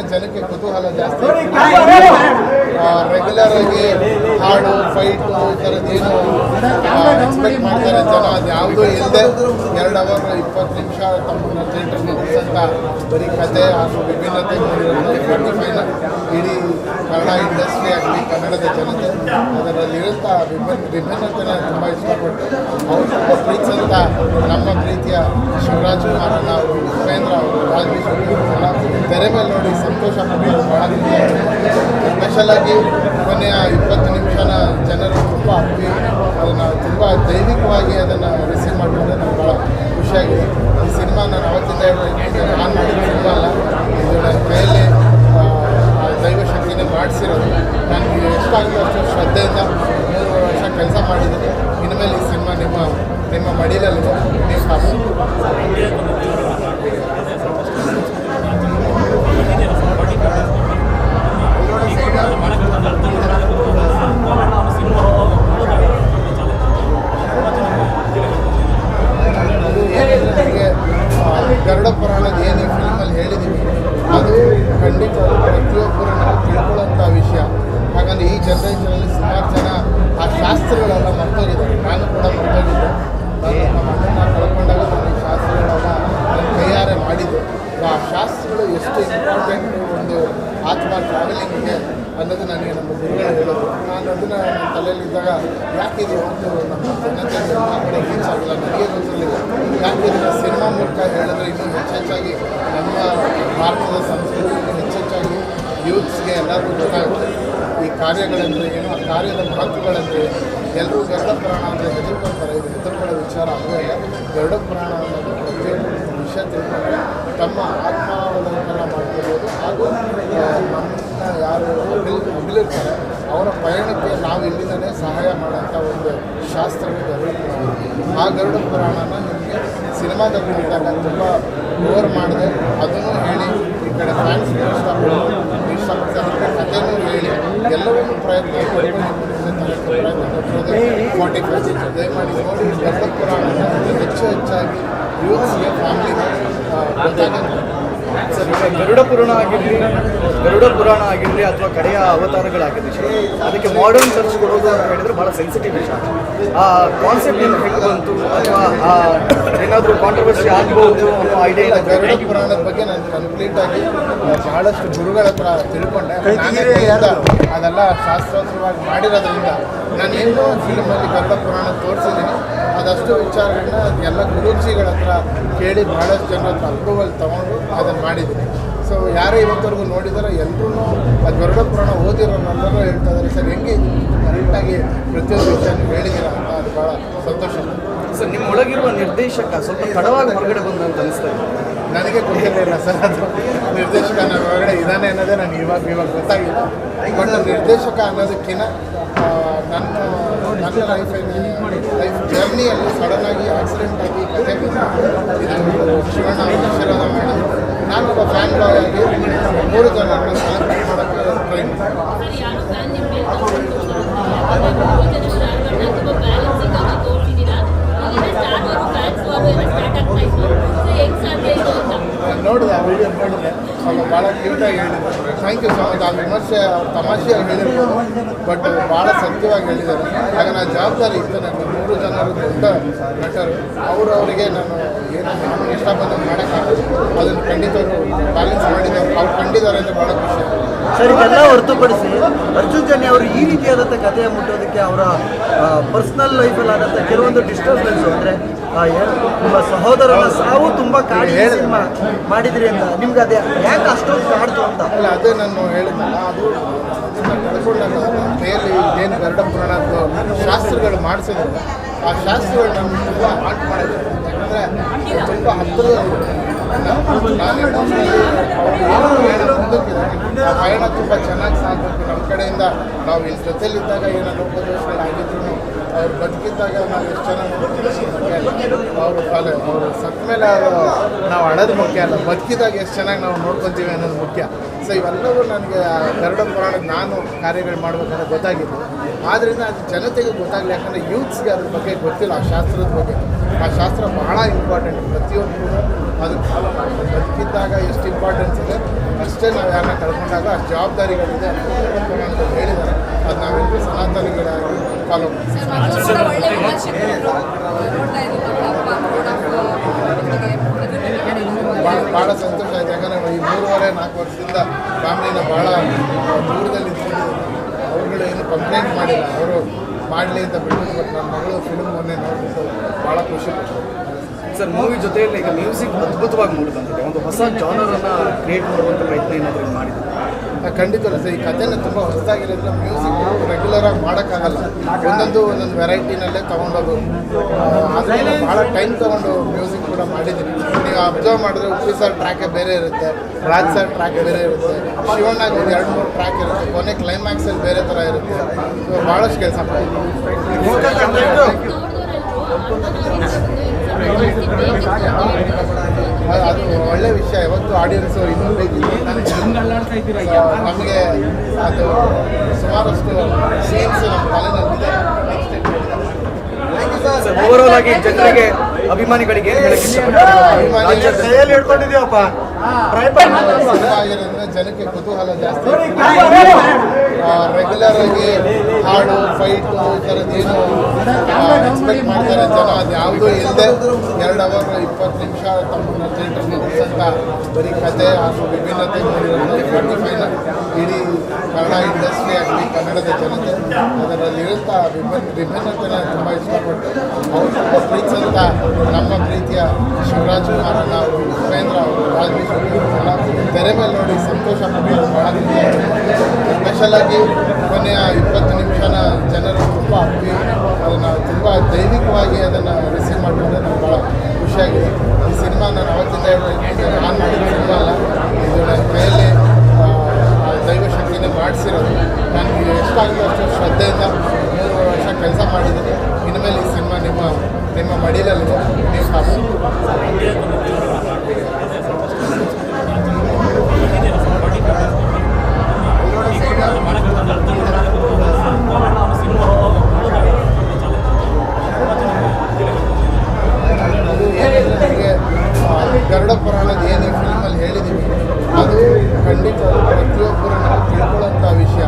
ಜನಕ್ಕೆ ಕುತೂಹಲ ಜಾಸ್ತಿ. ರೆಗ್ಯುಲರ್ ಆಗಿ ಹಾಡು ಫೈಟು ಈ ಥರದ್ದೇನು ಎಕ್ಸ್ಪೆಕ್ಟ್ ಮಾಡ್ತಾರೆ ಜನ, ಅದು ಯಾವುದೂ ಇಲ್ಲದೆ 2 ಅವರ್ 20 ನಿಮಿಷ ತಮ್ಮನ್ನ ಥಿಯೇಟರ್ಗೆ ನಿಲ್ಲಿಸಂತ ಬರೀ ಕತೆ ಹಾಗೂ ವಿಭಿನ್ನತೆ ನೋಡಿರೋದು ಇಡೀ ಕನ್ನಡ ಇಂಡಸ್ಟ್ರಿ ಆಗಲಿ ಕನ್ನಡದ ಜನತೆ ಅದರಲ್ಲಿರುವಂಥ ವಿಭಿನ್ನತೆನ ತುಂಬ ಇಷ್ಟಪಟ್ಟು ಅವರು ತುಂಬ ಪ್ರೀತಿಸಂತ ನಮ್ಮ ಪ್ರೀತಿಯ ಶಿವರಾಜ್ ಕುಮಾರಣ್ಣ ಅವರು, ಉಪೇಂದ್ರ ಅವರು, ರಾಜೇಶ್ ಎಲ್ಲ ತೆರೆ ಮೇಲೆ ನೋಡಿ ಸಂತೋಷ ಪಡೋದು ಭಾಳ ಸ್ಪೆಷಲಾಗಿ ಕೊನೆಯ 20 ನಿಮಿಷನ ಜನರು ತುಂಬ ಅಪ್ಪಿ ಅದನ್ನು ತುಂಬ ದೈವಿಕವಾಗಿ ಅದನ್ನು ರಿಸೀವ್ ಮಾಡಿಕೊಂಡ್ರೆ ನನಗೆ ಭಾಳ ಖುಷಿಯಾಗಿದೆ. ಈ ಸಿನಿಮಾ ನಾನು ಅವತ್ತಿಂದ ಹೇಳ್ತೀನಿ, ನಾನು ಮಾಡಿದ ಸಿನಿಮಾ ಅಲ್ಲ, ಇದು ನನ್ನ ಕೈಯಲ್ಲಿ ದೈವ ಶಕ್ತಿನೇ ಮಾಡಿಸಿರೋದು. ನನಗೆ ಎಷ್ಟಾಗಲಿ ಅಷ್ಟು ಶ್ರದ್ಧೆಯಿಂದ 3 ವರ್ಷ ಕೆಲಸ ಮಾಡಿದ್ದೀನಿ. ಇನ್ಮೇಲೆ ಈ ಸಿನಿಮಾ ನಿಮ್ಮ ಮಡಿಲಲ್ಲಿದೆ, ನೀವು ಕಾಪಾಡಿ. ಗರುಡ ಪುರಾಣದ ಏನು ಈ ಫಿಲ್ಮಲ್ಲಿ ಹೇಳಿದ್ದೀವಿ ಅದು ಖಂಡಿತ ಪ್ರತಿಯೊಬ್ಬರನ್ನು ತಿಳ್ಕೊಳ್ಳೋಂಥ ವಿಷಯ. ಹಾಗಾಗಿ ಈ ಜನ್ರೇಷನಲ್ಲಿ ಸುಮಾರು ಜನ ಆ ಶಾಸ್ತ್ರಗಳೆಲ್ಲ ಮರ್ತೋಗಿದ್ದಾರೆ. ನಾನು ಕೂಡ ಮರ್ತೋಗಿದ್ದೆ. ನಮ್ಮ ಅಣ್ಣನ ಕಳ್ಕೊಂಡಾಗ ನಾನು ಈ ಶಾಸ್ತ್ರಗಳೆಲ್ಲ ನನ್ನ ಕೈಯಾರೆ ಮಾಡಿದ್ದೆ. ಆ ಶಾಸ್ತ್ರಗಳು ಎಷ್ಟು ಇಂಪಾರ್ಟೆಂಟು ಒಂದು ಆತ್ಮ ಟ್ರಾವೆಲಿಂಗಿಗೆ ಅನ್ನೋದು ನನಗೆ ನಮ್ಮ ಗುರುಗಳು ಹೇಳೋದು. ನಾನು ಅದನ್ನು ನನ್ನ ತಲೆಯಲ್ಲಿದ್ದಾಗ ಯಾಕಿದು ಒಂದು ನಮ್ಮ ಜನತೆ ಆ ಕಡೆ ರೀಚ್ ಆಗಿಲ್ಲ, ನನಗೆ ಗೊತ್ತಿರಲಿಲ್ಲ. ಯಾಕಿದ್ರೆ ಸಿನಿಮಾ ಮೂಲಕ ಹೇಳಿದ್ರೆ ಇನ್ನೂ ಹೆಚ್ಚೆಚ್ಚಾಗಿ ನಮ್ಮ ಭಾರತದ ಸಂಸ್ಕೃತಿ ಹೆಚ್ಚೆಚ್ಚಾಗಿ ಯೂತ್ಸ್ಗೆ ಎಲ್ಲರಿಗೂ ಗೊತ್ತಾಗುತ್ತೆ ಈ ಕಾರ್ಯಗಳಂದರೆ ಏನು, ಆ ಕಾರ್ಯದ ಮಹತ್ವಗಳಂದರೆ ಏನು. ಎಲ್ಲರೂ ಗರುಡ ಪುರಾಣ ಅಂದರೆ ಹೆದರ್ಕೊಳ್ತಾರೆ. ಇದು ಹೆದರ್ಕೊಳ್ಳೋ ವಿಚಾರ ಅಲ್ಲವೇ ಇಲ್ಲ. ಗರುಡ ಪುರಾಣ ಅನ್ನೋದು ಪ್ರತಿಯೊಂದು ವಿಷಯ ತಿಳ್ಕೊಂಡ್ರೆ ತಮ್ಮ ಆತ್ಮಾವಲೋಕನ ಮಾಡ್ಕೋಬೋದು. ಹಾಗೂ ನಮ್ಮನ್ನ ಯಾರು ಅಗಲಿರ್ತಾರೆ ಅವರ ಪಯಣಕ್ಕೆ ನಾವು ಇಲ್ಲಿಂದಲೇ ಸಹಾಯ ಮಾಡೋಂಥ ಒಂದು ಶಾಸ್ತ್ರವೇ ಗರುಡ ಪುರಾಣ. ಆ ಗರುಡ ಪುರಾಣನ ನಿಮಗೆ ಸಿನಿಮಾದಲ್ಲಿ ಇದ್ದಾಗ ತುಂಬ ಓವರ್ ಮಾಡಿದೆ, ಅದನ್ನು ಹೇಳಿ ಈ ಕಡೆ ಫ್ಯಾನ್ಸ್ ಇಷ್ಟಪಡ್ತಾರೆ, ಕಥೆನೂ ಹೇಳಿ ಎಲ್ಲವನ್ನೂ ಪ್ರಯತ್ನ ಪ್ರಯತ್ನ ಕೊಟ್ಟಿರೋದು 45 ದಯಮಾಡಿ ನೋಡಿ. ಗರುಡ ಪುರಾಣನ ಹೆಚ್ಚಾಗಿ ಯೂತ್ಸ್ಗೆ ಫ್ಯಾಮಿಲಿಗೆ ಗೊತ್ತಾಗುತ್ತೆ. ಸರ್, ಗರುಡ ಪುರಾಣ ಆಗಿರಲಿ ಅಥವಾ ಕಡೆಯ ಅವತಾರಗಳಾಗಿರಲಿ, ಅದಕ್ಕೆ ಮಾಡರ್ನ್ ಸರ್ಚ್ ಕೊಡೋದು ಅಂತ ಹೇಳಿದ್ರೆ ಭಾಳ ಸೆನ್ಸಿಟಿವ್ ವಿಷಯ. ಆ ಕಾನ್ಸೆಪ್ಟ್ ಏನು ಹೇಗೆ ಬಂತು ಅಥವಾ ಏನಾದರೂ ಕಾಂಟ್ರವರ್ಸಿ ಆಗ್ಬೋದು ಅನ್ನೋ ಐಡಿಯಾ? ಗರುಡ ಪುರಾಣದ ಬಗ್ಗೆ ನಾನು ಕಂಪ್ಲೀಟಾಗಿ ಬಹಳಷ್ಟು ಗುರುಗಳ ಹತ್ರ ತಿಳ್ಕೊಂಡೆ. ಅದೆಲ್ಲ ಶಾಸ್ತ್ರೋತ್ತರವಾಗಿ ಮಾಡಿರೋದ್ರಿಂದ ನಾನು ಏನೋ ಫಿಲ್ಮಲ್ಲಿ ಗರುಡ ಪುರಾಣ ತೋರಿಸಿದ್ದೀನಿ. ಅದಷ್ಟು ವಿಚಾರಗಳನ್ನ ಎಲ್ಲ ಗುರೂಜಿಗಳ ಹತ್ರ ಕೇಳಿ ಭಾಳಷ್ಟು ಜನರ ಹತ್ರ ಅಪ್ರೂವಲ್ ತೊಗೊಂಡು ಅದನ್ನು ಮಾಡಿದ್ದೀನಿ. ಸೊ ಯಾರೇ ಇವತ್ತವರೆಗೂ ನೋಡಿದರೆ ಎಲ್ಲರೂ ಆ ಗರುಡ ಪುರಾಣ ಓದಿರೋರೆಲ್ಲರೂ ಹೇಳ್ತಾ ಇದ್ದಾರೆ, ಸರ್ ಹೆಂಗೆ ಕರೆಕ್ಟಾಗಿ ಪ್ರತಿಯೊಂದು ವಿಷಯ ನೀವು ಹೇಳಿದ್ದೀರ ಅಂತ. ಅದು ಭಾಳ ಸಂತೋಷ. ಸರ್, ನಿಮ್ಮೊಳಗಿರುವ ನಿರ್ದೇಶಕ ಸ್ವಲ್ಪ ತಡವಾಗಿ ಹೊರಗಡೆ ಬಂದಂತ ಅನಿಸ್ತಾ ಇದೆ. ನನಗೆ ಗೊತ್ತಿರಲಿಲ್ಲ ಸರ್, ಅದು ನಿರ್ದೇಶಕ ನನ್ನ ಹೊರಗಡೆ ಇದ್ದಾನೆ ಅನ್ನೋದೇ ನನಗೆ ಇವಾಗ ಗೊತ್ತಾಗಿಲ್ಲ. ಬಟ್ ನಿರ್ದೇಶಕ ಅನ್ನೋದಕ್ಕಿಂತ ನನ್ನ ಲೈಫ್ ಜರ್ನಿಯಲ್ಲಿ ಸಡನ್ನಾಗಿ ಆಕ್ಸಿಡೆಂಟ್ ಆಗಿ ಕಥೆ ಇದು ಶಿವಣ್ಣ ಆಶೀರ್ವಾದ ಮಾಡಿ ನಾನೊಬ್ಬ ಫ್ಯಾನ್ ಬಾಯ್ ಆಗಿ 3 ಜನರನ್ನು ಸೆಲೆಬ್ರೇಟ್ ಮಾಡೋಕ್ಕೆ ಟ್ರೈ ನೋಡಿದೆ. ಆ ವಿಡಿಯೋ ನೋಡಿದೆ, ಸ್ವಲ್ಪ ಭಾಳ ಕ್ಯೂಟಾಗಿ ಹೇಳಿದ್ದಾರೆ. Thank you so much. ಆ ವಿಮರ್ಶೆ ತಮಾಷೆಯಾಗಿ ಹೇಳಿರ್ಬೋದು, ಬಟ್ ಭಾಳ ಸತ್ಯವಾಗಿ ಹೇಳಿದ್ದಾರೆ. ಆಗ ನಾನು ಜವಾಬ್ದಾರಿ ಇತ್ತು. ನನಗೆ 3 ಜನರು ದೊಡ್ಡ ನಟರು, ಅವರಿಗೆ ನಾನು ಏನು ಇಷ್ಟಪಟ್ಟು ಮಾಡೋಕ್ಕಾಗಲ್ಲ. ಅದನ್ನು ಖಂಡಿತವರು ಬ್ಯಾಲೆನ್ಸ್ ಮಾಡಿದ್ದಾರೆ, ಅವ್ರು ಕಂಡಿದ್ದಾರೆ ಅಂದರೆ ಭಾಳ ಖುಷಿ. ಸರ್, ಇದೆಲ್ಲ ಹೊರತುಪಡಿಸಿ ಅರ್ಜುನ್ ಜನ್ಯ ಅವರು ಈ ರೀತಿಯಾದಂಥ ಕಥೆಯ ಮುಟ್ಟೋದಕ್ಕೆ ಅವರ ಪರ್ಸ್ನಲ್ ಲೈಫಲ್ಲಿ ಆದಂಥ ಕೆಲವೊಂದು ಡಿಸ್ಟರ್ಬೆನ್ಸು, ಅಂದರೆ ನಿಮ್ಮ ಸಹೋದರನ ಸಾವು ತುಂಬ ಕಾಡಿ ಸಿನಿಮಾ ಮಾಡಿದ್ರಿ ಅಂತ ನಿಮ್ಗೆ ಅದೇ ಯಾಕೆ ಅಷ್ಟೊಂದು ಕಾಡ್ತು ಅಂತ? ಅಲ್ಲ, ಅದೇ ನಾನು ಹೇಳಿದ್ನಲ್ಲ, ಅದು ಕಳ್ಕೊಂಡಾಗ ನನ್ನ ಕೈಯಲ್ಲಿ ಏನು ಗರುಡ ಪುರಾಣದ್ದು ಶಾಸ್ತ್ರಗಳು ಮಾಡಿಸಿದ್ರು, ಆ ಶಾಸ್ತ್ರಗಳು ನಮ್ಗೆ ತುಂಬ ಆಟ ಮಾಡಿದ್ರು. ಯಾಕಂದರೆ ತುಂಬ ಹತ್ತಿರದಲ್ಲಿ ನಾನು ಮುಂದಕ್ಕಿದೆ. ಆ ಪಯಣ ತುಂಬ ಚೆನ್ನಾಗಿ ಸಾಗಬೇಕು. ನಮ್ಮ ಕಡೆಯಿಂದ ನಾವು ಇಲ್ಲಿ ಜೊತೆಲಿದ್ದಾಗ ಏನೋ ಲೋಪದೋಷಗಳಾಗಿದ್ರು ಅವ್ರು ಬದುಕಿದ್ದಾಗ ನಾವು ಎಷ್ಟು ಚೆನ್ನಾಗಿ ಅವರು ಸತ್ತ ಮೇಲೆ ನಾವು ಅಳೋದು ಮುಖ್ಯ ಅಲ್ಲ, ಬದುಕಿದಾಗ ಎಷ್ಟು ಚೆನ್ನಾಗಿ ನಾವು ನೋಡ್ಕೊತೀವಿ ಅನ್ನೋದು ಮುಖ್ಯ. ಸೊ ಇವೆಲ್ಲವೂ ನನಗೆ ಗರುಡ ಪುರಾಣಕ್ಕೆ ನಾನು ಕಾರ್ಯಗಳು ಮಾಡ್ಬೇಕಂದ್ರೆ ಗೊತ್ತಾಗಿತ್ತು. ಆದ್ದರಿಂದ ಅದು ಜನತೆಗೆ ಗೊತ್ತಾಗಲಿ, ಯಾಕಂದರೆ ಯೂತ್ಸ್ಗೆ ಅದ್ರ ಬಗ್ಗೆ ಗೊತ್ತಿಲ್ಲ, ಆ ಶಾಸ್ತ್ರದ ಬಗ್ಗೆ. ಆ ಶಾಸ್ತ್ರ ಬಹಳ ಇಂಪಾರ್ಟೆಂಟ್. ಪ್ರತಿಯೊಬ್ಬರು ಅದಕ್ಕೆ ಫಾಲೋ ಮಾಡ್ತೀವಿ. ಬದುಕಿದ್ದಾಗ ಎಷ್ಟು ಇಂಪಾರ್ಟೆನ್ಸ್ ಇದೆ ಅಷ್ಟೇ ನಾವು ಯಾರನ್ನ ಕಳ್ಕೊಂಡಾಗ ಅಷ್ಟು ಜವಾಬ್ದಾರಿಗಳಿದೆ ಅಂತ ಹೇಳಿದ್ದಾರೆ. ಅದು ನಾವೆಲ್ಲರೂ ಸನಾತನಿಗಳಾಗಿ ಫಾಲೋ ಮಾಡ್ತೀವಿ. ಭಾಳ ಸಂತೋಷ ಆಯಿತು. ಯಾಕಂದರೆ ಈ 3.5-4 ವರ್ಷದಿಂದ ಫ್ಯಾಮಿಲಿನ ಭಾಳ ದೂರದಲ್ಲಿ ಇಟ್ಕೊಂಡಿದ್ದೀನಿ. ಅವ್ರುಗಳು ಏನು ಕಂಪ್ಲೇಂಟ್ ಮಾಡಿಲ್ಲ, ಅವರು ಮಾಡಲಿ ಅಂತ ಬಿಟ್ಟು. ಬಟ್ ನನ್ನ ಮಗಳು ಫಿಲ್ಮ್ ಮೊನ್ನೆ ನೋಡ್ಬಿಟ್ಟು ಭಾಳ ಖುಷಿ ಪಡ್ತು. ಸರ್, ಮೂವಿ ಜೊತೆಯಲ್ಲಿ ಈಗ ಮ್ಯೂಸಿಕ್ ಅದ್ಭುತವಾಗಿ ಮೂಡಿ ಬಂದಿದೆ. ಒಂದು ಹೊಸ ಜಾನರನ್ನು ಕ್ರಿಯೇಟ್ ಮಾಡುವಂಥ ಪ್ರಯತ್ನ ಏನಾದರೂ ಮಾಡಿದೆ? ಖಂಡಿತ ಸರ್. ಈ ಕಥೆನ ತುಂಬ ಹೊಸದಾಗಿರೋದ್ರಿಂದ ಮ್ಯೂಸಿಕ್ ರೆಗ್ಯುಲರಾಗಿ ಮಾಡೋಕ್ಕಾಗಲ್ಲ. ಒಂದೊಂದು ವೆರೈಟಿನಲ್ಲೇ ತೊಗೊಂಡೋದು. ಅದರಿಂದ ಭಾಳ ಟೈಮ್ ತೊಗೊಂಡು ಮ್ಯೂಸಿಕ್ ಕೂಡ ಮಾಡಿದ್ದೀನಿ. ನೀವು ಅಬ್ಸರ್ವ್ ಮಾಡಿದ್ರೆ ಉಪ್ಪಿ ಸರ್ ಟ್ರ್ಯಾಕೇ ಬೇರೆ ಇರುತ್ತೆ, ರಾಜ್ ಸರ್ ಟ್ರ್ಯಾಕ್ ಬೇರೆ ಇರುತ್ತೆ, ಶಿವಣ್ಣಾಗ ಒಂದು 2-3 ಟ್ರ್ಯಾಕ್ ಇರುತ್ತೆ, ಕೊನೆ ಕ್ಲೈಮ್ಯಾಕ್ಸಲ್ಲಿ ಬೇರೆ ಥರ ಇರುತ್ತೆ. ಭಾಳಷ್ಟು ಕೆಲಸ ಮಾಡಿದ್ದೀನಿ. ಅದು ಒಳ್ಳೆ ವಿಷಯ. ಇವತ್ತು ಆಡಿಯನ್ಸು ಇನ್ನೂ ಬೇಕಿತ್ತು. ನಮಗೆ ಅದು ಸುಮಾರಷ್ಟು ಸೀನ್ಸ್ ನಮ್ಮ ತಲೆನಲ್ಲಿದೆ. ಓವರಾಲ್ ಆಗಿ ಜನರಿಗೆ, ಅಭಿಮಾನಿಗಳಿಗೆ ಏನು ಹೇಳಕ್ಕೆ ಹೇಳ್ಕೊಂಡಿದ್ದೀವಪ್ಪ ಆಗಿರೋದ್ರಿಂದ ಜನಕ್ಕೆ ಕುತೂಹಲ ಜಾಸ್ತಿ. ರೆಗ್ಯುಲರ್ ಆಗಿ ಹಾಡು, ಫೈಟು ಈ ಥರದ್ದು ಏನು ಎಕ್ಸ್ಪೆಕ್ಟ್ ಮಾಡ್ತಾರೆ ಜನ, ಅದು ಯಾವುದೂ ಇಲ್ಲದೆ 2 ಅವರ್ 20 ನಿಮಿಷ ತಮ್ಮನ್ನು ಥಿಯೇಟ್ರಲ್ಲಿ ನಿಲ್ಲಿಸಂತ ಬರೀ ಕತೆ ಹಾಗೂ ವಿಭಿನ್ನತೆ ನೋಡಿರೋದು 45 ಇಡೀ ಕನ್ನಡ ಇಂಡಸ್ಟ್ರಿ ಆಗಲಿ ಕನ್ನಡದ ಜನತೆ ಅದರಲ್ಲಿರುವಂಥ ವಿಭಿನ್ನತೆನ ತುಂಬ ಇಷ್ಟಪಟ್ಟು ಅವರು ತುಂಬ ಪ್ರೀತಿಸಂತ ನಮ್ಮ ಪ್ರೀತಿಯ ಶಿವರಾಜ್ ಕುಮಾರಣ್ಣ ಅವರು, ಉಪೇಂದ್ರ ಅವರು, ರಾಜೇಶ್ ಎಲ್ಲ ತೆರೆ ಮೇಲೆ ನೋಡಿ ಸಂತೋಷ ಪಟ್ಟು ಭಾಳ ಸ್ಪೆಷಲಾಗಿ ಕೊನೆಯ 20 ನಿಮಿಷನ ಜನರು ತುಂಬ ಅದನ್ನು ತುಂಬ ದೈವಿಕವಾಗಿ ಅದನ್ನು ರಿಸೀವ್ ಮಾಡಿದ್ರೆ ನನಗೆ ಭಾಳ ಖುಷಿಯಾಗಿದೆ. ಈ ಸಿನಿಮಾ ನಾನು ಅವತ್ತಿಂದ ಹೇಳ್ತೀನಿ, ನಾನು ಮಾಡಿದ ಸಿನಿಮಾ ಅಲ್ಲ, ಇದು ನನ್ನ ಕೈಯಲ್ಲಿ ದೈವಶಕ್ತಿನೇ ಮಾಡಿಸಿರೋದು. ನನಗೆ ಎಷ್ಟಾಗುತ್ತೋ ಅಷ್ಟು ಶ್ರದ್ಧೆಯಿಂದ 3 ವರ್ಷ ಕೆಲಸ ಮಾಡಿದ್ದೀನಿ. ಇನ್ಮೇಲೆ ಈ ಸಿನಿಮಾ ನಿಮ್ಮ ಮಡಿಲಲ್ಲಿದೆ, ನೀವು ಕಾಸು. ಅದು ಏನಿದೆ ನನಗೆ ಗರುಡ ಪುರಾಣದ ಏನು ಈ ಫಿಲ್ಮಲ್ಲಿ ಹೇಳಿದ್ದೀವಿ ಅದು ಖಂಡಿತ ಪ್ರತಿಯೊಬ್ಬರು ನಾವು ತಿಳ್ಕೊಳ್ಳೋಂಥ ವಿಷಯ.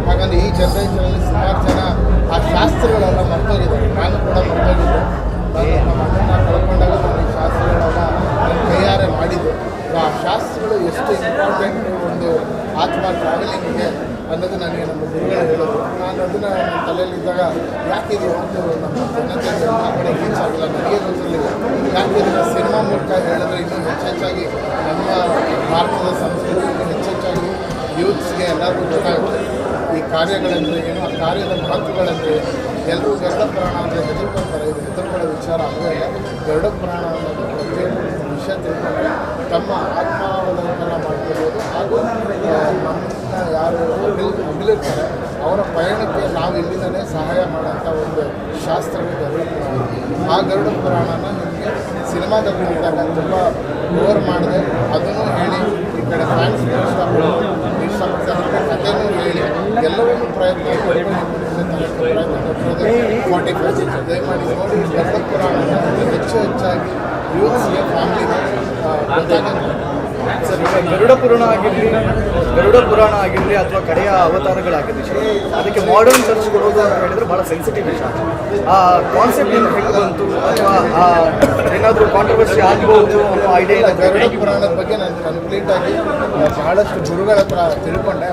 ಹಾಗಂದ್ರೆ ಈ ಜನ್ರೇಷನಲ್ಲಿ ಸುಮಾರು ಜನ ಆ ಶಾಸ್ತ್ರಗಳೆಲ್ಲ ಮರ್ತೋಗಿದ್ದಾರೆ. ನಾನು ಕೂಡ ಮರ್ತೋಗಿದ್ದೆ. ನಾನು ನಮ್ಮ ಅಣ್ಣನ ಕಳ್ಕೊಂಡಾಗ ನಾನು ಈ ಶಾಸ್ತ್ರಗಳೆಲ್ಲ ನನ್ನ ಕೈಯಾರೆ ಮಾಡಿದ್ದೆ. ಆ ಶಾಸ್ತ್ರಗಳು ಎಷ್ಟು ಇಂಪಾರ್ಟೆಂಟ್ ಒಂದು ಆತ್ಮ ಟ್ರಾವೆಲಿಂಗಿಗೆ ಅನ್ನೋದು ನನಗೆ ನಮ್ಮ ಗುರುಗಳು ಹೇಳೋದು. ನಾನು ಅದನ್ನು ನನ್ನ ತಲೆಯಲ್ಲಿದ್ದಾಗ ಯಾಕೆ ಇದು ಒಂದು ನಮ್ಮ ಜನತೆ ಎಲ್ಲ ಕಡೆ ರೀಚ್ ಆಗಿಲ್ಲ, ನನಗೆ ಗೊತ್ತಿರಲಿಲ್ಲ. ಯಾಕೆ ಇದನ್ನು ಸಿನಿಮಾ ಮೂಲಕ ಹೇಳಿದ್ರೆ ಇನ್ನೂ ಹೆಚ್ಚೆಚ್ಚಾಗಿ ನಮ್ಮ ಭಾರತದ ಸಂಸ್ಕೃತಿ ಇನ್ನೂ ಹೆಚ್ಚೆಚ್ಚಾಗಿ ಯೂತ್ಸ್ಗೆ ಎಲ್ಲರಿಗೂ ಗೊತ್ತಾಗುತ್ತೆ ಈ ಕಾರ್ಯಗಳೆಂದರೆ ಏನು, ಆ ಕಾರ್ಯದ ಮಹತ್ವಗಳೆಂದರೆ. ಎಲ್ಲರೂ ಗರುಡ ಪುರಾಣ ಅಂದರೆ ಹೆದರ್ಕೊಳ್ತಾರೆ. ಇದು ಹೆದರ್ಕೊಳ್ಳೋ ವಿಚಾರ ಅಲ್ಲವೇ ಇಲ್ಲ. ಗರುಡ ಪುರಾಣ ಅನ್ನೋದು ಪ್ರತಿಯೊಂದು ವಿಷಯ ತಿಳ್ಕೊಂಡ್ರೆ ತಮ್ಮ ಆತ್ಮಾವಲೋಕನ ಮಾಡ್ಕೊಳ್ಬೋದು. ಹಾಗೂ ನಮ್ಮನ್ನ ಯಾರು ಅಗಲಿರ್ತಾರೆ ಅವರ ಪಯಣಕ್ಕೆ ನಾವು ಇಲ್ಲಿಂದಲೇ ಸಹಾಯ ಮಾಡೋಂಥ ಒಂದು ಶಾಸ್ತ್ರವೇ ಗರುಡ ಪುರಾಣ. ಆ ಗರುಡ ಪುರಾಣನ ನಿಮಗೆ ಸಿನಿಮಾದಲ್ಲಿ ನೋಡಿದಾಗ ತುಂಬ ಓವರ್ ಮಾಡಿದೆ. ಅದನ್ನು ಹೇಳಿ ಈ ಕಡೆ ಫ್ಯಾನ್ಸ್ ಇಷ್ಟಪಡ್ತಾರೆ, ಕಥೆನೂ ಹೇಳಿ ಎಲ್ಲವನ್ನೂ ಪ್ರಯತ್ನ ದಯಮಾಡಿ ನೋಡಿ ಗರುಡ ಪುರಾಣನ ಹೆಚ್ಚಾಗಿ ಯೂತ್ಸ್ಗೆ, ಫ್ಯಾಮಿಲಿಗೆ ಗೊತ್ತಾಗುತ್ತೆ. ಸರ್, ಈಗ ಗರುಡ ಪುರಾಣ ಆಗಿರಲಿ ಅಥವಾ ಕಡೆಯ ಅವತಾರಗಳಾಗಿರಲಿ, ಅದಕ್ಕೆ ಮಾಡರ್ನ್ ಸರ್ಚ್ ಕೊಡೋದು ಅಂತ ಹೇಳಿದ್ರೆ ಭಾಳ ಸೆನ್ಸಿಟಿವ್ ವಿಷಯ. ಆ ಕಾನ್ಸೆಪ್ಟ್ ಏನು ಹೇಗೆ ಬಂತು ಅಥವಾ ಏನಾದರೂ ಕಾಂಟ್ರವರ್ಸಿ ಆಗ್ಬೋದು ಅನ್ನೋ ಐಡಿಯಾ? ಗರುಡ ಪುರಾಣದ ಬಗ್ಗೆ ನಾನು ಕಂಪ್ಲೀಟಾಗಿ ಭಾಳಷ್ಟು ಗುರುಗಳ ಹತ್ರ ತಿಳ್ಕೊಂಡೆ.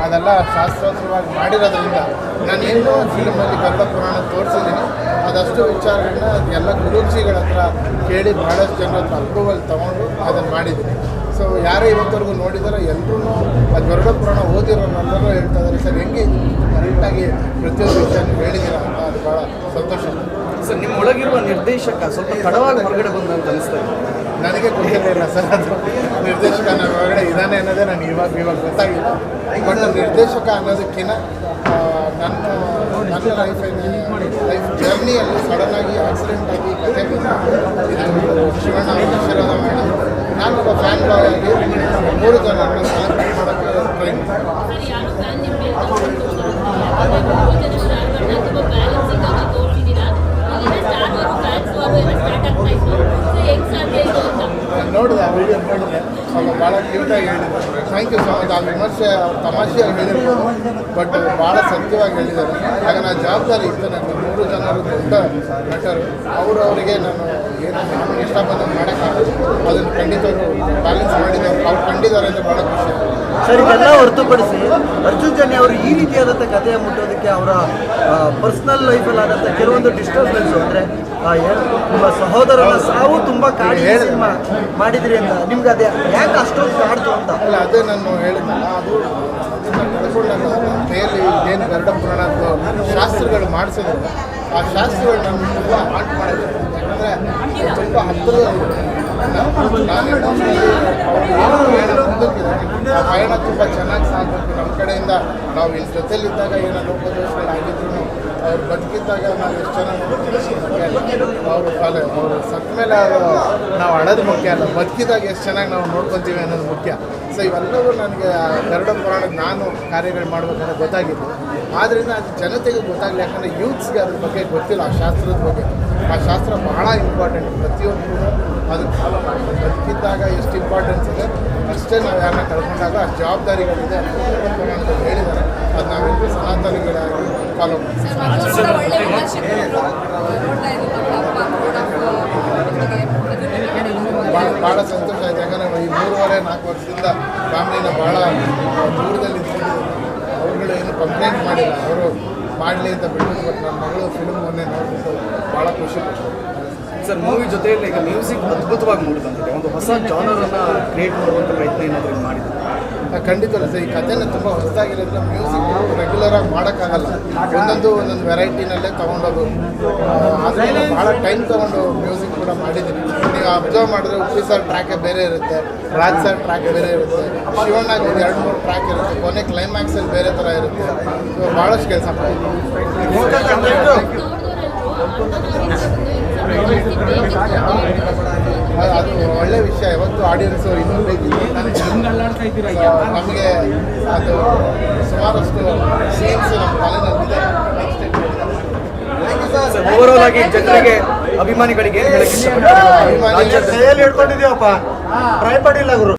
ಅದೆಲ್ಲ ಶಾಸ್ತ್ರೋತ್ತರವಾಗಿ ಮಾಡಿರೋದ್ರಿಂದ ನಾನು ಇನ್ನೂ ಫಿಲ್ಮಲ್ಲಿ ಗರುಡ ಪುರಾಣ ತೋರಿಸಿದ್ದೀನಿ. ಅದಷ್ಟು ವಿಚಾರಗಳನ್ನ ಎಲ್ಲ ಗುರೂಜಿಗಳ ಹತ್ರ ಕೇಳಿ ಭಾಳಷ್ಟು ಜನರ ಹತ್ರ ಅಪ್ರೂವಲ್ ತೊಗೊಂಡು ಅದನ್ನು ಮಾಡಿದ್ದೀನಿ. ಸೊ ಯಾರೇ ಇವತ್ತವರೆಗೂ ನೋಡಿದಾರೋ ಎಲ್ಲರೂ ಅದು ಗರುಡ ಪುರಾಣ ಓದಿರೋರೆಲ್ಲರೂ ಹೇಳ್ತಾ ಇದ್ದಾರೆ, ಸರ್ ಹೆಂಗೆ ಕರೆಕ್ಟಾಗಿ ಪ್ರತಿಯೊಂದು ವಿಷಯ ಹೇಳಿದ್ದೀರಾ ಅಂತ. ಅದು ಭಾಳ ಸಂತೋಷ. ಸರ್, ನಿಮ್ಮ ಒಳಗಿರುವ ನಿರ್ದೇಶಕ ಸ್ವಲ್ಪ ತಡವಾಗಿ ಹೊರಗಡೆ ಬಂದಂತ ಅನಿಸ್ತಾ ಇದೆ. ನನಗೆ ಗೊತ್ತಿರಲಿಲ್ಲ ಸರ್, ಅದು ನಿರ್ದೇಶಕ ನನ್ನ ಹೊರಗಡೆ ಇದ್ದಾನೆ ಅನ್ನೋದೇ ನನಗೆ ಇವಾಗ ಗೊತ್ತಾಗಿಲ್ಲ. ಬಟ್ ನಿರ್ದೇಶಕ ಅನ್ನೋದಕ್ಕಿಂತ ನನ್ನ ಲೈಫ್ ಜರ್ನಿಯಲ್ಲಿ ಸಡನ್ನಾಗಿ ಆಕ್ಸಿಡೆಂಟ್ ಆಗಿ ಕತೆ ಇದು ಶಿವಣ್ಣ ಆಶೀರ್ವಾದ ಮಾಡಿ ನಾನೊಬ್ಬ ಫ್ಯಾನ್ ಬಾಯ್ ಆಗಿ 3 ಜನರನ್ನು ಸೆಲೆಕ್ಟ್ ಮಾಡೋಕ್ಕೆ ಟ್ರೈ ಮಾಡಿದೆ. Thank you so much. ಆ ವಿಮರ್ಶೆ ಅವ್ರು ತಮಾಷೆಯಾಗಿ ಹೇಳಿರ್ಬೋದು, ಬಟ್ ಭಾಳ ಸತ್ಯವಾಗಿ ಹೇಳಿದ್ದಾರೆ. ಆಗ ನಾನು ಜವಾಬ್ದಾರಿ ಇತ್ತು. ನನಗೆ 3 ಜನರು ದೊಡ್ಡ ನಟರು, ಅವರಿಗೆ ನಾನು ಇಷ್ಟಪಟ್ಟು ಮಾಡೋಕ್ಕಾಗಲ್ಲ. ಅದನ್ನು ಖಂಡಿತ ಬ್ಯಾಲೆನ್ಸ್ ಮಾಡಿದ್ದಾರೆ, ಅವ್ರು ಕಂಡಿದ್ದಾರೆ ಅಂದರೆ ಭಾಳ ಖುಷಿ. ಸರ್, ಇದೆಲ್ಲ ಹೊರತುಪಡಿಸಿ ಅರ್ಜುನ್ ಜನ್ಯ ಅವರು ಈ ರೀತಿಯಾದಂಥ ಕಥೆಯ ಮುಟ್ಟೋದಕ್ಕೆ ಅವರ ಪರ್ಸ್ನಲ್ ಲೈಫಲ್ಲಿ ಆದಂಥ ಕೆಲವೊಂದು ಡಿಸ್ಟರ್ಬೆನ್ಸ್ ಅಂದರೆ ನಿಮ್ಮ ಸಹೋದರನ ಸಾವು ತುಂಬ ಕಾಡಿ ಸಿನಿಮಾ ಮಾಡಿದ್ರಿ ಅಂತ ನಿಮ್ಗೆ ಅದೇ ಯಾಕೆ ಅಷ್ಟೊಂದು ಕಾಡ್ತು ಅಂತ? ಅಲ್ಲ, ಅದೇ ನಾನು ಹೇಳಿದ್ನಲ್ಲ, ಅದು ಕಳ್ಕೊಂಡಾಗ ಕೈಯಲ್ಲಿ ಏನು ಗರುಡ ಪುರಾಣದ್ದು ಶಾಸ್ತ್ರಗಳು ಮಾಡಿಸಿದ್ರು. ಆ ಶಾಸ್ತ್ರಗಳು ನಾನು ತುಂಬ ಆರ್ಟ್ ಮಾಡಿದ್ದೆ. ಯಾಕಂದರೆ ತುಂಬ ಹತ್ತಿರದಲ್ಲಿ ನಾನು ಮುಂದಕ್ಕಿದೆ. ಆ ಪಯಣ ತುಂಬ ಚೆನ್ನಾಗಿ ಸಾಗಬೇಕು. ನಮ್ಮ ಕಡೆಯಿಂದ ನಾವು ಇಲ್ಲಿ ಜೊತೆಲಿದ್ದಾಗ ಏನೋ ಲೋಪದೋಷಗಳಾಗಿದ್ರು ಅವ್ರು ಬದುಕಿದ್ದಾಗ ನಾವು ಎಷ್ಟು ಚೆನ್ನಾಗಿ ಅವರು ಸತ್ತ ಮೇಲೆ ನಾವು ಅಳೋದು ಮುಖ್ಯ ಅಲ್ಲ, ಬದುಕಿದಾಗ ಎಷ್ಟು ಚೆನ್ನಾಗಿ ನಾವು ನೋಡ್ಕೊತೀವಿ ಅನ್ನೋದು ಮುಖ್ಯ. ಸೊ ಇವೆಲ್ಲವೂ ನನಗೆ ಗರುಡ ಪುರಾಣದ ನಾನು ಕಾರ್ಯಗಳು ಮಾಡ್ಬೇಕಂದ್ರೆ ಗೊತ್ತಾಗಿತ್ತು. ಆದ್ದರಿಂದ ಅದು ಜನತೆಗೆ ಗೊತ್ತಾಗಲಿ, ಯಾಕಂದರೆ ಯೂತ್ಸ್ಗೆ ಅದ್ರ ಬಗ್ಗೆ ಗೊತ್ತಿಲ್ಲ. ಆ ಶಾಸ್ತ್ರದ ಬಗ್ಗೆ, ಆ ಶಾಸ್ತ್ರ ಬಹಳ ಇಂಪಾರ್ಟೆಂಟ್. ಪ್ರತಿಯೊಬ್ಬರು ಅದಕ್ಕೆ ಫಾಲೋ ಮಾಡಿ ಬದುಕಿದ್ದಾಗ ಎಷ್ಟು ಇಂಪಾರ್ಟೆನ್ಸ್ ಇದೆ ಅಷ್ಟೇ ನಾವು ಯಾರನ್ನ ಕಳ್ಕೊಂಡಾಗ ಅಷ್ಟು ಜವಾಬ್ದಾರಿಗಳಿದೆ ಅಂತ ಹೇಳಿದ್ದಾರೆ. ಅದು ನಾವೆಲ್ಲರೂ ಸನಾತನಿಗಳಾಗಿ ಫಾಲೋ ಭಾಳ ಸಂತೋಷ ಆಯಿತು. ಯಾಕಂದರೆ ಈ 3.5-4 ವರ್ಷದಿಂದ ಫ್ಯಾಮಿಲಿನ ಭಾಳ ದೂರದಲ್ಲಿ ಇದ್ಕೊಂಡಿದ್ದಾರೆ. ಅವ್ರುಗಳು ಏನು ಕಂಪ್ಲೇಂಟ್ ಮಾಡಿಲ್ಲ, ಅವರು ಮಾಡಲಿ ಅಂತ ಬಿಟ್ಟು. ಬಟ್ ನನ್ನ ಮಗಳು ಫಿಲ್ಮ್ ಮೊನ್ನೆ ನೋಡ್ಬಿಟ್ಟು ಭಾಳ ಖುಷಿ ಪಡ್ತಾರೆ. ಸರ್, ಮೂವಿ ಜೊತೆಯಲ್ಲಿ ಈಗ ಮ್ಯೂಸಿಕ್ ಅದ್ಭುತವಾಗಿ ಮೂಡಿ ಬಂದಿದೆ. ಒಂದು ಹೊಸ ಜಾನರನ್ನು ಕ್ರಿಯೇಟ್ ಮಾಡುವಂಥ ಪ್ರಯತ್ನ ಏನಾದರೂ ಮಾಡಿದೆ? ಖಂಡಿತಲ್ಲ ಸರ್. ಈ ಕಥೆನ ತುಂಬ ಹೊಸದಾಗಿರೋದ್ರೆ ಮ್ಯೂಸಿಕ್ ರೆಗ್ಯುಲರಾಗಿ ಮಾಡೋಕ್ಕಾಗಲ್ಲ. ಒಂದೊಂದು ವೆರೈಟಿನಲ್ಲೇ ತೊಗೊಂಡೋದು, ಆದರೆ ಭಾಳ ಟೈಮ್ ತೊಗೊಂಡು ಮ್ಯೂಸಿಕ್ ಕೂಡ ಮಾಡಿದ್ದೀನಿ. ನೀವು ಅಬ್ಸರ್ವ್ ಮಾಡಿದ್ರೆ ಉಪ್ಪಿ ಸರ್ ಟ್ರ್ಯಾಕೇ ಬೇರೆ ಇರುತ್ತೆ, ರಾಜ್ ಸರ್ ಟ್ರ್ಯಾಕ್ ಬೇರೆ ಇರುತ್ತೆ, ಶಿವಣ್ಣಾಗ ಒಂದು 2-3 ಟ್ರ್ಯಾಕ್ ಇರುತ್ತೆ, ಕೊನೆ ಕ್ಲೈಮ್ಯಾಕ್ಸಲ್ಲಿ ಬೇರೆ ಥರ ಇರುತ್ತೆ. ಭಾಳಷ್ಟು ಕೆಲಸ ಮಾಡಿದ್ದೀನಿ. ಅದು ಒಳ್ಳೆ ವಿಷಯ. ಯಾವತ್ತು ಆಡಿಯನ್ಸು ಇನ್ನೂ ನಮಗೆ ಅದು ಸುಮಾರಷ್ಟು ಸೀನ್ಸ್ ನಮ್ಮ ತಲೆನಲ್ಲಿದೆ. ಓವರಾಲ್ ಆಗಿ ಜನರಿಗೆ ಅಭಿಮಾನಿಗಳಿಗೆ ಅಭಿಮಾನಿಗಳು ಹಿಡ್ಕೊಂಡಿದ್ದೀವಪ್ಪ, ಟ್ರೈ ಮಾಡಿಲ್ಲ ಗುರು.